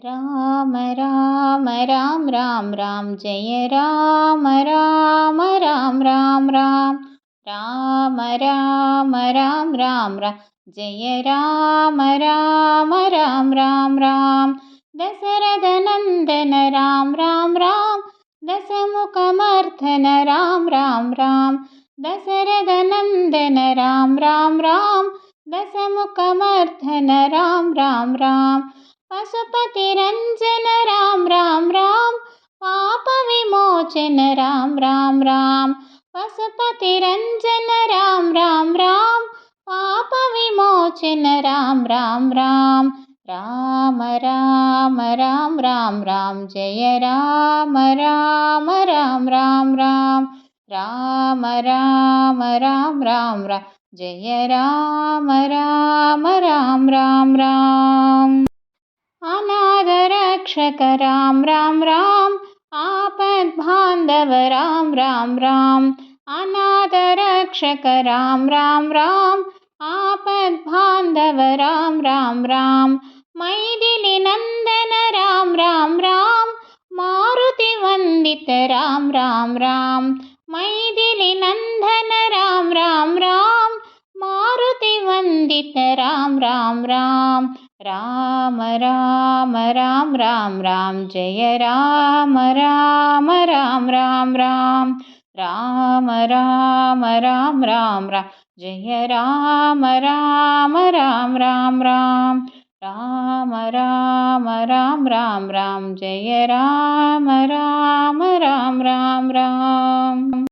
राम राम राम राम राम जय राम राम राम राम राम राम राम राम राम राम जय राम राम राम राम राम दशरथ नंदन राम राम राम दशमुखमर्दन राम राम राम दशरथ नंदन राम राम राम दशमुखमर्दन राम राम राम पशुपति रंजन राम राम राम पाप विमोचन राम राम राम पशुपति रंजन राम राम राम पाप विमोचन राम राम राम राम राम राम राम राम जय राम राम राम राम राम राम राम राम राम राम जय राम राम राम राम राम अनाथ रक्षक राम राम राम आपद बांधव राम राम राम अनाथ रक्षक राम राम राम आपद बांधव राम राम राम मैथिली नंदन राम राम राम मारुति वंदित राम राम राम मैथिली नंदन राम राम राम मारुति वंदित राम राम राम राम राम राम राम राम जय राम राम राम राम राम राम राम राम राम राम जय राम राम राम राम राम राम राम राम राम राम जय राम राम राम राम राम